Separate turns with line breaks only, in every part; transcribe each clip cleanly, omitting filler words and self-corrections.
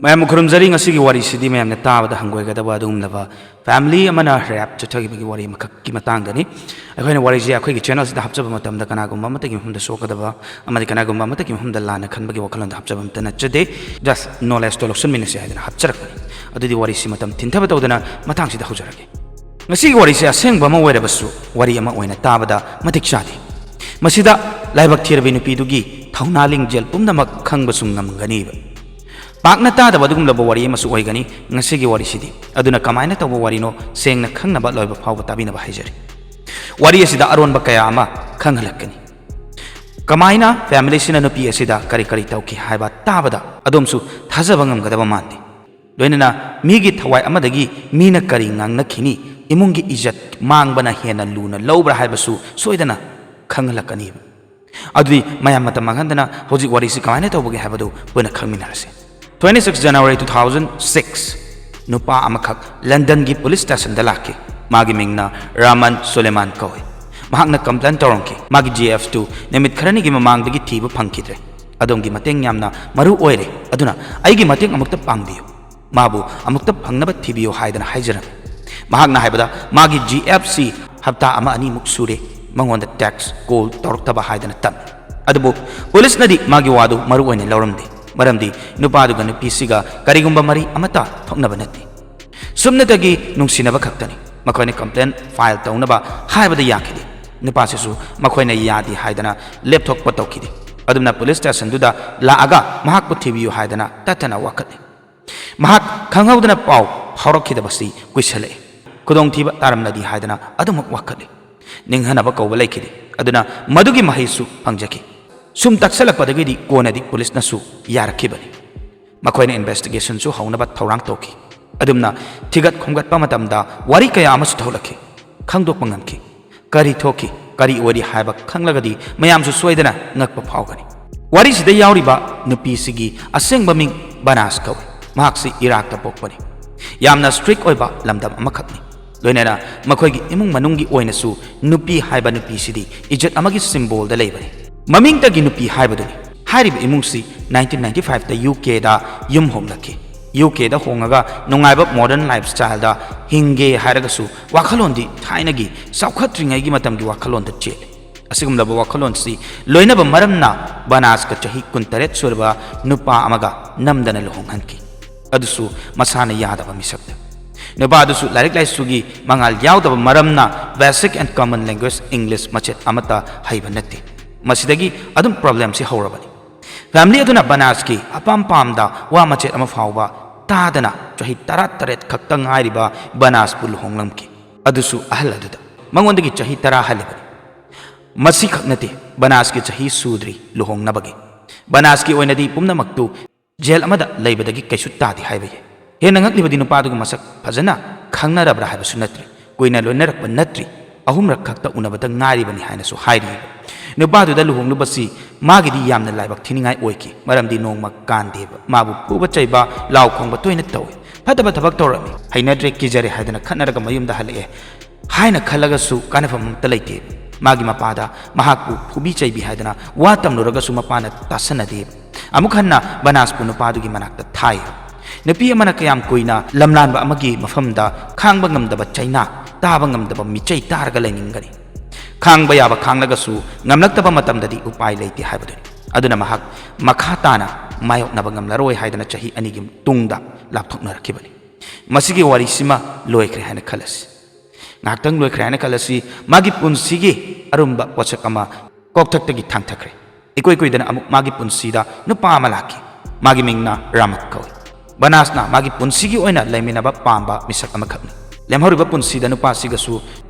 ma'am खुरमजरी ngasi gi wari sidi ma'am ने ताबदा हंगोय गदबा दुमलबा फैमिली अमना रैप चथगी बगी वरी मखक की मतंग दनी अखोयना वरी जे अखोय gi चैनल सिदा हपचब मतम दा कना गुम मत gi हमदा सोकदबा अमदि कना गुम मत gi हमदा लाना खनबगी वखलन दा हपचब मत नचदे जस्ट नॉलेज तो लक्ष्य मिनसे हायदना हपचरक अदुदि वरी सि मतम थिनथब तौदना मतंग सिदा हुजरगे ngasi gi wari se asengba ma oirabsu wari ama oina tabada matik chadi masida laibak thirbi nupi dugi thaunaling jel pumnamak khangbasung ngamgani पाकना तादब अदुगुमलबो वरी अमसु ओइगनी ngasiगी वरी सिदी अदुना कमायना तब वरीनो सेंगना खंगनबा लोइबा फावबा ताबिनबा हाइजरी वरी असिदा अरोनबा कया अमा खंगलकनी कमायना फैमिली सिना नुपी असिदा करी करी तौकी हाइबा ताबदा अदुमसु थाजबा ngमगदबा मानदे लोइनना मीगी थवाई अमदगी मीना करी ngangnaखिनी इमुंगी इज्जत मांगबना हेना लूना लौब्रा हाइबसु सोइदना खंगलकनी अदुदी मयाम मत मांगदना होजि वरी सि कमायना तौबगे हाइबदु बना खंगमिनारसे 26 January 2006 नुपा अमखक लंदन की पुलिस स्टेशन दलाके मागी मिंगना रामन सुलेमान कौए महांगना कंप्लेन तौरंकी मागी GF2 निमित खरनी की ममांगदगी थीब फंखिद्रे अदोंगी मतेंग यामना मरु ओइरे अदुना आइगी मतेंग अमुक्त पांगबियो माबु अमुक्त फंगनब थीबियो हाइदना हाइजरम महांगना हाइबदा मागी GFC हप्ता अमा अनि मुक सुरे मंगोंद टैक्स कॉल तौरतबा हाइदना तम अदबु पुलिस नदी मागी वादु मरु ओइने लौरमदे मरमदी नुपादुगा नुपीसिगा करिगुंबा मरी अमता थोकनबा नत्ती सुमनतगी नुंसिनबा खक्तनी मखोयने कंप्लेन फाइल तौनबा हाइबदा याखिदे नुपासिसु मखोयने यादि हाइदना लेपथोकपा तौखिदे अदुमना पुलिस स्टेशन दुदा लाआगा महाकपु थिबियु हाइदना ततना वाखतले महाक खंगौदना पाव फावरखिदबसी कुइसले खुदोंथिबा तारमनदी हाइदना अदुमक वाखतले निंहनबा कौबा लेखिदे अदुना मदुगी महिसु फंगजकी सुम तक्सलपदगी कोनदी पुलिस नसु यारखिबनी मखोयने इन्वेस्टिगेशन सु हौनबा थौरांग तोखी अदुमना थिगत खोंगतपा मतमदा वारी कया अमसु थौलखि खंगदोकपा ngamखि करी थोखि करी ओरी हाइबा खंगलगदी मयामसु सोइदना ngakpa फावगनी वारी सिदा यावरिबा नुपीसिगी असेंगबा मिंग बनास कौए महाक्सि इराकता पोकपनी यामना स्ट्रिक्ट ओइबा लमदम अमखकनी लोइनेना मखोयगी इमुंग मनुंगी ओइनसु नुपी हाइबा नुपीसिदी इज्जत अमगी सिंबल दा लेबनी ममिंग तगी नुपी हाइबदुनी हारिब इमुंगसी 1995 दा UK दा युम होमलखि UK दा होंगागा नुंगाइबा मॉडर्न लाइफस्टाइल दा हिंगे हाइरगसु वाखलोंदी थाइनगी साउखत्रिंगैगी मतमगी वाखलों दा चेले असिगुमलबा वाखलोंसी लोइनबा मरमना बनास का चही 19 सुरबा नुपा अमगा नमदना लुहोंगहनकी अदुसु मसाना यादबा मिसक्ता नुपा अदुसु लाइक लाइसुगी मंगाल यावदबा मरमना basic and common language English मचेत अमता हाइबा नत्ते मसिदगी अदुम प्रॉब्लम से हौरबनी फैमिली अदुना बनास की अपाम पामदा वा मचेत अमा फावबा तादना चही 13 खक्तंग आइरिबा बनास पुल होंगलमकी अदुसु अहल अदुदा मंगोंदगी चही 10 हलिबनी मसी खक्नते बनास की चही सूद्री लुहोंगनबगी बनास की ओइनदी पुमनमक्तु जेल अमदा लेबदगी कैसु तादि हाइबे हेन ngakliबदी नुपादुग मसक फजना खंगनरबरा हाइबसु नत्रि कोइना लोइनरकब नत्रि अहुमरक खक्ता उनबदा ngaरिबनी हाइनसु हाइरि नुपादुदा लुहोंगलुबसी मागिदी यामना लाइबक थिनिंगाई ओइकी मरमदी नोंगमा कांदेबा माबु पुबा चैबा लाव खोंगबा तोइना तौवे फतबा थबक तौरमी हाइनद्रे किजरे हाइदना खनरगा मयुमदा हलए हाइना खलगसु कानफम तलैते मागी मपादा महाकु फुबी चैबी हाइदना वा तमनुरगसु मपाना तासनदे अमुखन्ना बनासपु नुपादुगी मनाक्ता थाय नुपी अमना कयाम कोइना लमलानबा अमगी मफमदा खांगबा ngamdaba चाइना ताबा ngamdaba मिचै तारगा लेनिंगनी खांगबा याबा खांगलगसु ngamlaktaba matamdadi उपाय लेते हाइबदुनी अदुना महाक मखा ताना मायोकनबा ngamlaroy हाइदना चही अनिगि तुंगदा लापथोकनरखिबनी मसिगी वारिसिमा लोयख्रे हाइना खलसि नाक्तंग लोयख्रे हाइना खलसि मागी पुनसिगी अरुंबा पोचक अमा कोकथक्तगी थांगथख्रे इकोय कोइदना अमुक मागी पुनसिदा नुपा अमा लाखि मागी मिंगना रामत कौए बनासना मागी पुनसिगी ओइना लेमिनबा पांबा मिसक अमा खकनि लेमहरुबा पुनसिदा नुपासिगसु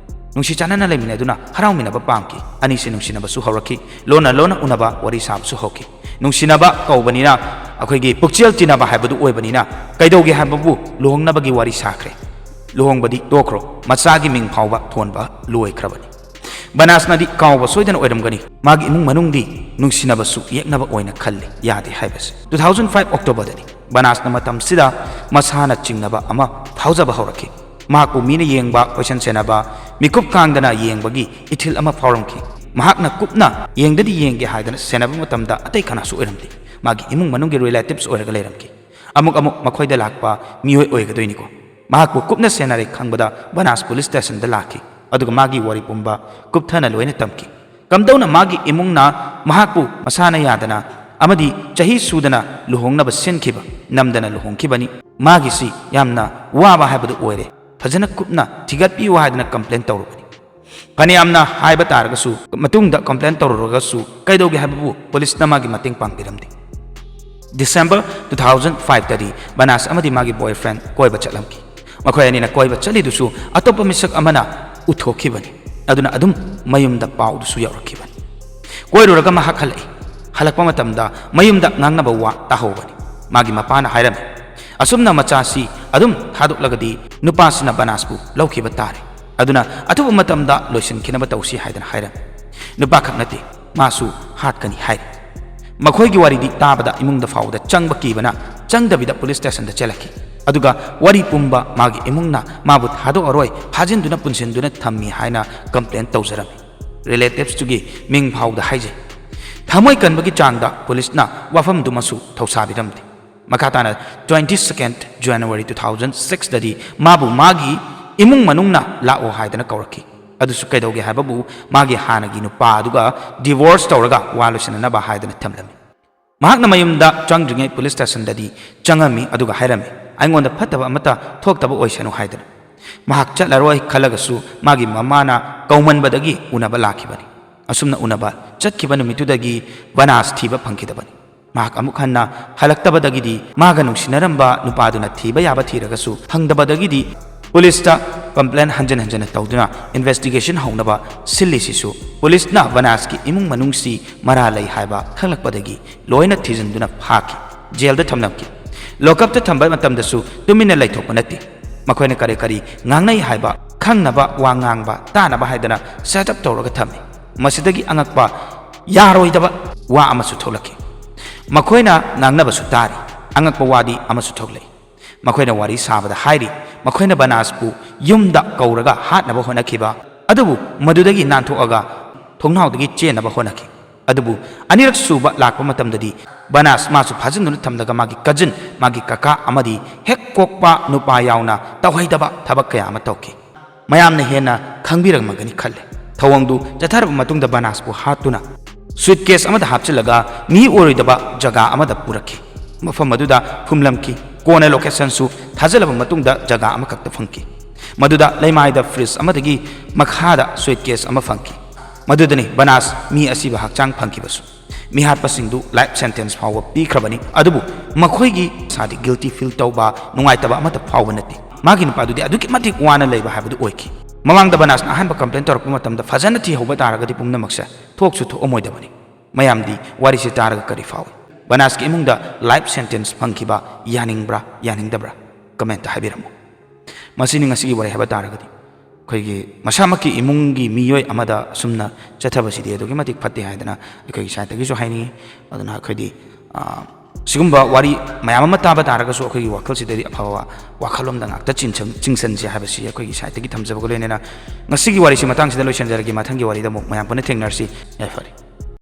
नुंसी चानना लेमिनदुना हराउमिनबा पांकी अनिसि नुंसिनबसु हौरखि लोना लोना उनबा वरी साबसु होखि नुंसिनबा कौबनिना अखोइगी पुक्चेल चिनबा हाइबदु ओइबनिना कैदौगे हाइबबु लुहोंगनबगी वारी साखरे लुहोंगबदी तोखरो मचागी मिंग फावबा थोनबा लोयख्रबनी बनासनादी कावबा सोइदन ओइरमगनी मागी इमुंग मनुंगदी नुंसिनबसु येकनबा ओइना खल्ले यादे हाइबस 2005 अक्टोबर दनी बनासना मतम सिदा मसाना चिंगनबा अमा फावजबा हौरखि महाकु मीना येंगबा क्वेश्चन सेनबा मिकुप कांगदना येंगबगी इथिल अमा फावरमखि महाकना कुपना येंगददी येंगे हाइदना सेनबा मतमदा अतै खनासु ओइरमदि मागी इमुंग मनुंगी रिलेटिव्स ओइरगा लेरमखि ꯑꯃꯨꯛ ꯃꯈꯣꯏꯗ ꯂꯥꯛꯄ ꯃꯤꯑꯣꯏ ꯑꯣꯏꯒꯗꯣꯏꯅꯤꯀꯣ ꯃꯍꯥꯛꯄꯨ ꯀꯨꯞꯅ ꯁꯦꯟꯅꯔꯦ ꯈꯪꯕꯗ ꯕꯅꯥꯁ ꯄꯨꯂꯤꯁ ꯁ꯭ꯇꯦꯁꯟꯗ ꯂꯥꯛꯈꯤ ꯑꯗꯨꯒ ꯃꯥꯒꯤ ꯋꯥꯔꯤ ꯄꯨꯝꯕ ꯀꯨꯞꯊꯅ ꯂꯣꯏꯅ ꯇꯝꯈꯤ ꯀꯝꯗꯧꯅ ꯃꯥꯒꯤ ꯏꯃꯨꯡꯅ ꯃꯍꯥꯛꯄꯨ ꯃꯁꯥꯅ ꯌꯥꯗꯅ ꯑꯃꯗꯤ ꯆꯍꯤ ꯁꯨꯗꯅ ꯂꯨꯍꯣꯡꯅꯕ ꯁꯤꯟꯈꯤꯕ ꯅꯝꯗꯅ ꯂꯨꯍꯣꯡꯈꯤꯕꯅꯤ ꯃꯥꯒꯤꯁꯤ ꯌꯥꯝꯅ ꯋꯥꯕ ꯍꯥꯏꯕꯗꯨ ꯑꯣꯏꯔꯦ ꯐꯖꯅ ꯀꯨꯞꯅ ꯊꯤꯒꯠꯄꯤꯌꯨ ꯍꯥꯏꯗꯅ ꯀꯝꯄ꯭ꯂꯦꯟ ꯇꯧꯔꯨꯕꯅꯤ ꯐꯅꯌꯥꯝꯅ ꯍꯥꯏꯕ ꯇꯥꯔꯒꯁꯨ ꯃꯇꯨꯡꯗ ꯀꯝꯄ꯭ꯂꯦꯟ ꯇꯧꯔꯨꯔꯒꯁꯨ ꯀꯩꯗꯧꯒꯦ ꯍꯥꯏꯕꯕꯨ ꯄꯨꯂꯤꯁꯅ ꯃꯥꯒꯤ ꯃꯇꯦꯡ ꯄꯥꯡꯕꯤꯔꯝꯗꯦ ꯗꯤꯁꯦꯝꯕꯔ 2005ꯗꯗꯤ ꯕꯅꯥꯁ ꯑꯃꯗꯤ ꯃꯥꯒꯤ ꯕꯣꯏꯐ꯭ꯔꯦꯟ ꯀꯣꯏꯕ ꯆꯠꯂꯝꯈꯤ ꯃꯈꯣꯏ ꯑꯅꯤꯅ ꯀꯣꯏꯕ ꯆꯠꯂꯤꯗꯨꯁꯨ ꯑꯇꯣꯞꯄ ꯃꯤꯁꯛ ꯑꯃꯅ ꯎꯠꯊꯣꯛꯈꯤꯕꯅꯤ ꯑꯗꯨꯅ ꯑꯗꯨꯝ ꯃꯌꯨꯝꯗ ꯄꯥꯎꯗꯨꯁꯨ ꯌꯧꯔꯛꯈꯤꯕꯅꯤ ꯀꯣꯏꯔꯨꯔꯒ ꯃꯍꯥꯛ ꯍꯜꯂꯛꯄ ꯃꯇꯝꯗ ꯃꯌꯨꯝꯗ ꯉꯥꯡꯅꯕ ꯋꯥ ꯇꯥꯍꯧꯕꯅꯤ ꯃꯥꯒꯤ ꯃꯄꯥꯅ ꯍꯥꯏꯔꯝꯃꯤ ꯑꯁꯨꯝꯅ ꯃꯆꯥꯁꯤ ꯑꯗꯨꯝ ꯊꯥꯗꯣꯛꯂꯒꯗꯤ ꯅꯨꯄꯥꯁꯤꯅ ꯕꯅꯥꯁꯄꯨ ꯂꯧꯈꯤꯕ ꯇꯥꯔꯦ ꯑꯗꯨꯅ ꯑꯊꯨꯕ ꯃꯇꯝꯗ ꯂꯣꯏꯁꯤꯟꯈꯤꯅꯕ ꯇꯧꯁꯤ ꯍꯥꯏꯗꯅ ꯍꯥꯏꯔꯝꯃꯤ ꯅꯨꯄꯥ ꯈꯛ ꯅꯠꯇꯦ ꯃꯥꯁꯨ ꯍꯥꯠꯀꯅꯤ ꯍꯥꯏꯔꯤ ꯃꯈꯣꯏꯒꯤ ꯋꯥꯔꯤꯗꯤ ꯇꯥꯕꯗ ꯏꯃꯨꯡꯗ ꯐꯥꯎꯕꯗ ꯆꯪꯕ ꯀꯤꯕꯅ ꯆꯪꯗꯕꯤꯗ ꯄꯨꯂꯤꯁ ꯁ꯭ꯇꯦꯁꯟꯗ ꯆꯦꯜꯂꯛꯈꯤ ꯑꯗꯨꯒ ꯋꯥꯔꯤ ꯄꯨꯝꯕ ꯃꯥꯒꯤ ꯏꯃꯨꯡꯅ ꯃꯥꯕꯨ ꯊꯥꯗꯣꯛꯑꯔꯣꯏ ꯐꯥꯖꯤꯟꯗꯨꯅ ꯄꯨꯟꯁꯤꯟꯗꯨꯅ ꯊꯝꯃꯤ ꯍꯥꯏꯅ ꯀꯝꯄ꯭ꯂꯦꯟ ꯇꯧꯖꯔꯝꯃꯤ ꯔꯤꯂꯦꯇꯤꯚꯁꯇꯨꯒꯤ ꯃꯤꯡ ꯐꯥꯎꯗ ꯍꯥꯏꯖꯩ ꯊꯃꯣꯏ ꯀꯟꯕꯒꯤ ꯆꯥꯡꯗ ꯄꯨꯂꯤꯁꯅ ꯋꯥꯐꯝꯗꯨꯃꯁꯨ ꯊꯧꯁꯥꯕꯤꯔꯝꯗꯦ ꯃꯈꯥ ꯇꯥꯅ 22 ꯖꯅꯋꯥꯔꯤ 2006ꯗꯗꯤ ꯃꯥꯕꯨ ꯃꯥꯒꯤ ꯏꯃꯨꯡ ꯃꯅꯨꯡꯅ ꯂꯥꯛꯑꯣ ꯍꯥꯏꯗꯅ ꯀꯧꯔꯛꯈꯤ ꯑꯗꯨꯁꯨ ꯀꯩꯗꯧꯒꯦ ꯍꯥꯏꯕꯕꯨ ꯃꯥꯒꯤ ꯍꯥꯟꯅꯒꯤ ꯅꯨꯄꯥ ꯑꯗꯨꯒ ꯗꯤꯚꯣꯔꯁ ꯇꯧꯔꯒ ꯋꯥ ꯂꯣꯏꯁꯤꯟꯅꯅꯕ ꯍꯥꯏꯗꯅ ꯊꯝꯂꯝꯃꯤ ꯃꯍꯥꯛꯅ ꯃꯌꯨꯝꯗ ꯆꯪꯗ꯭ꯔꯤꯉꯩ ꯄꯨꯂꯤꯁ ꯁ꯭ꯇꯦꯁꯟꯗꯗꯤ ꯆꯪꯉꯝꯃꯤ ꯑꯗꯨꯒ ꯍꯥꯏꯔꯝꯃꯤ ꯑꯩꯉꯣꯟꯗ ꯐꯠꯇꯕ ꯑꯃꯠꯇ ꯊꯣꯛꯇꯕ ꯑꯣꯏꯁꯅꯨ ꯍꯥꯏꯗꯅ ꯃꯍꯥꯛ ꯆꯠꯂꯔꯣꯏ ꯈꯜꯂꯒꯁꯨ ꯃꯥꯒꯤ ꯃꯃꯥꯅ ꯀꯧꯃꯟꯕꯗꯒꯤ ꯎꯅꯕ ꯂꯥꯛꯈꯤꯕꯅꯤ ꯑꯁꯨꯝꯅ ꯎꯅꯕ ꯆꯠꯈꯤꯕ ꯅꯨꯃꯤꯠꯇꯨꯗꯒꯤ ꯕꯅꯥꯁ ꯊꯤꯕ ꯐꯪꯈꯤꯗꯕꯅꯤ ꯃꯍꯥꯛ ꯑꯃꯨꯛ ꯍꯟꯅ ꯍꯜꯂꯛꯇꯕꯗꯒꯤꯗꯤ ꯃꯥꯒ ꯅꯨꯡꯁꯤꯅꯔꯝꯕ ꯅꯨꯄꯥꯗꯨꯅ ꯊꯤꯕ ꯌꯥꯕ ꯊꯤꯔꯒꯁꯨ ꯐꯪꯗꯕꯗꯒꯤꯗꯤ ꯄꯨꯂꯤꯁꯇ ꯀꯝꯄ꯭ꯂꯦꯟ ꯍꯟꯖꯤꯟ ꯇꯧꯗꯨꯅ ꯏꯟꯚꯦꯁꯇꯤꯒꯦꯁꯟ ꯍꯧꯅꯕ ꯁꯤꯜꯂꯤꯁꯤꯁꯨ ꯄꯨꯂꯤꯁꯅ ꯕꯅꯥꯁꯀꯤ ꯏꯃꯨꯡ ꯃꯅꯨꯡꯁꯤ ꯃꯔꯥ ꯂꯩ ꯍꯥꯏꯕ ꯈꯪꯂꯛꯄꯗꯒꯤ ꯂꯣꯏꯅ ꯊꯤꯖꯤꯟꯗꯨꯅ ꯐꯥꯈꯤ ꯖꯦꯜꯗ ꯊꯝꯂꯝꯈꯤ ꯂꯣꯀꯞꯇ ꯊꯝꯕ ꯃꯇꯝꯗꯁꯨ ꯇꯨꯃꯤꯟꯅ ꯂꯩꯊꯣꯛꯄ ꯅꯠꯇꯦ ꯃꯈꯣꯏꯅ ꯀꯔꯤ ꯉꯥꯡꯅꯩ ꯍꯥꯏꯕ ꯈꯪꯅꯕ ꯋꯥ ꯉꯥꯡꯕ ꯇꯥꯅꯕ ꯍꯥꯏꯗꯅ ꯁꯦꯠꯑꯞ ꯇꯧꯔꯒ ꯊꯝꯃꯤ ꯃꯁꯤꯗꯒꯤ ꯑꯉꯛꯄ ꯌꯥꯔꯣꯏꯗꯕ ꯋꯥ ꯑꯃꯁꯨ ꯊꯣꯛꯂꯛꯈꯤ ꯃꯈꯣꯏꯅ ꯉꯥꯡꯅꯕꯁꯨ ꯇꯥꯔꯤ ꯑꯉꯛꯄ ꯋꯥꯗꯤ ꯑꯃꯁꯨ ꯊꯣꯛꯂꯛꯏ ꯃꯈꯣꯏꯅ ꯋꯥꯔꯤ ꯁꯥꯕꯗ ꯍꯥꯏꯔꯤ ꯃꯈꯣꯏꯅ ꯕꯅꯥꯁꯄꯨ ꯌꯨꯝꯗ ꯀꯧꯔꯒ ꯍꯥꯠꯅꯕ ꯍꯣꯠꯅꯈꯤꯕ ꯑꯗꯨꯕꯨ ꯃꯗꯨꯗꯒꯤ ꯅꯥꯟꯊꯣꯛꯑꯒ ꯊꯣꯡꯅꯥꯎꯗꯒꯤ ꯆꯦꯟꯅꯕ ꯍꯣꯠꯅꯈꯤ ꯑꯗꯨꯕꯨ ꯑꯅꯤꯔꯛ ꯁꯨꯕ ꯂꯥꯛꯄ ꯃꯇꯝꯗꯗꯤ ꯕꯅꯥꯁ ꯃꯥꯁꯨ ꯐꯥꯖꯤꯟꯗꯨꯅ ꯊꯝꯂꯒ ꯃꯥꯒꯤ ꯀꯖꯤꯟ ꯃꯥꯒꯤ ꯀꯀꯥ ꯑꯃꯗꯤ ꯍꯦꯛ ꯄꯣꯛꯄ ꯅꯨꯄꯥ ꯌꯥꯎꯅ ꯇꯧꯍꯩꯗꯕ ꯊꯕꯛ ꯀꯌꯥ ꯑꯃ ꯇꯧꯈꯤ ꯃꯌꯥꯝꯅ ꯍꯦꯟꯅ ꯈꯪꯕꯤꯔꯝꯃꯒꯅꯤ ꯈꯜꯂꯦ ꯊꯧꯑꯣꯡꯗꯨ ꯆꯠꯊꯔꯕ ꯃꯇꯨꯡꯗ ꯕꯅꯥꯁꯄꯨ ꯍꯥꯠꯇꯨꯅ ꯁꯨꯏꯠꯀꯦꯁ ꯑꯃꯗ ꯍꯥꯞꯆꯤꯜꯂꯒ ꯃꯤ ꯑꯣꯏꯔꯣꯏꯗꯕ ꯖꯒꯥ ꯑꯃꯗ ꯄꯨꯔꯛꯈꯤ ꯃꯐꯝ ꯑꯗꯨꯗ ꯐꯨꯝꯂꯝꯈꯤ ꯀꯣꯟꯅ ꯂꯣꯀꯦꯁꯟꯁꯨ ꯊꯥꯖꯤꯜꯂꯕ ꯃꯇꯨꯡꯗ ꯖꯒꯥ ꯑꯃꯈꯛꯇ ꯐꯪꯈꯤ ꯃꯗꯨꯗ ꯂꯩꯃꯥꯏꯗ ꯐ꯭ꯔꯤꯖ ꯑꯃꯗꯒꯤ ꯃꯈꯥꯗ ꯁꯨꯏꯠꯀꯦꯁ ꯑꯃ ꯐꯪꯈꯤ ꯃꯗꯨꯗꯅꯤ ꯕꯅꯥꯁ ꯃꯤ ꯑꯁꯤꯕ ꯍꯛꯆꯥꯡ ꯐꯪꯈꯤꯕꯁꯨ ꯃꯤꯍꯥꯠꯄꯁꯤꯡꯗꯨ ꯂꯥꯏꯐ ꯁꯦꯟꯇꯦꯟꯁ ꯐꯥꯎꯕ ꯄꯤꯈ꯭ꯔꯕꯅꯤ ꯑꯗꯨꯕꯨ ꯃꯈꯣꯏꯒꯤ ꯏꯁꯥꯗꯤ ꯒꯤꯜꯇꯤ ꯐꯤꯜ ꯇꯧꯕ ꯅꯨꯡꯉꯥꯏꯇꯕ ꯑꯃꯠꯇ ꯐꯥꯎꯕ ꯅꯠꯇꯦ ꯃꯥꯒꯤ ꯅꯨꯄꯥꯗꯨꯗꯤ ꯑꯗꯨꯛꯀꯤ ꯃꯇꯤꯛ ꯋꯥꯅ ꯂꯩꯕ ꯍꯥꯏꯕꯗꯨ ꯑꯣꯏꯈꯤ ꯃꯃꯥꯡꯗ ꯕꯅꯥꯁꯅ ꯑꯍꯥꯟꯕ ꯀꯝꯄ꯭ꯂꯦꯟ ꯇꯧꯔꯛꯄ ꯃꯇꯝꯗ ꯐꯖꯅ ꯊꯤꯍꯧꯕ ꯇꯥꯔꯒꯗꯤ ꯄꯨꯝꯅꯃꯛꯁꯦ ꯊꯣꯛꯁꯨ ꯊꯣꯛꯑꯝꯃꯣꯏꯗꯕꯅꯤ ꯃꯌꯥꯝꯗꯤ ꯋꯥꯔꯤꯁꯤ ꯇꯥꯔꯒ ꯀꯔꯤ ꯐꯥꯎꯏ ꯕꯅꯥꯁꯀꯤ ꯏꯃꯨꯡꯗ ꯂꯥꯏꯐ ꯁꯦꯟꯇꯦꯟꯁ ꯐꯪꯈꯤꯕ ꯌꯥꯅꯤꯡꯕ꯭ꯔꯥ ꯌꯥꯅꯤꯡꯗꯕ꯭ꯔꯥ ꯀꯃꯦꯟꯇ ꯍꯥꯏꯕꯤꯔꯝꯃꯨ ꯃꯁꯤꯅꯤ ꯉꯁꯤꯒꯤ ꯋꯥꯔꯤ ꯍꯥꯏꯕ ꯇꯥꯔꯒꯗꯤ ꯑꯩꯈꯣꯏꯒꯤ ꯃꯁꯥꯃꯛꯀꯤ ꯏꯃꯨꯡꯒꯤ ꯃꯤꯑꯣꯏ ꯑꯃꯗ ꯑꯁꯨꯝꯅ ꯆꯠꯊꯕꯁꯤꯗꯤ ꯑꯗꯨꯛꯀꯤ ꯃꯇꯤꯛ ꯐꯠꯇꯦ ꯍꯥꯏꯗꯅ ꯑꯩꯈꯣꯏꯒꯤ ꯁꯥꯏꯠꯇꯒꯤꯁꯨ ꯍꯥꯏꯅꯤꯡꯉꯤ ꯑꯗꯨꯅ ꯑꯩꯈꯣꯏꯗꯤ ꯁꯤꯒꯨꯝꯕ ꯋꯥꯔꯤ ꯃꯌꯥꯝ ꯑꯃ ꯇꯥꯕ ꯇꯥꯔꯒꯁꯨ ꯑꯩꯈꯣꯏꯒꯤ ꯋꯥꯈꯜꯁꯤꯗꯗꯤ ꯑꯐꯕ ꯋꯥꯈꯜꯂꯣꯝꯗ ꯉꯥꯛꯇ ꯆꯤꯡꯁꯟꯁꯦ ꯍꯥꯏꯕꯁꯤ ꯑꯩꯈꯣꯏꯒꯤ ꯁꯥꯏꯠꯇꯒꯤ ꯊꯝꯖꯕꯒ ꯂꯣꯏꯅꯅ ꯉꯁꯤꯒꯤ ꯋꯥꯔꯤꯁꯤ ꯃꯇꯥꯡꯁꯤꯗ ꯂꯣꯏꯁꯤꯟꯖꯔꯒꯦ ꯃꯊꯪꯒꯤ ꯋꯥꯔꯤꯗ ꯑꯃꯨꯛ ꯃꯌꯥꯝ ꯄꯨꯟꯅ ꯊꯦꯡꯅꯔꯁꯤ ꯌꯥꯏꯐꯔꯦ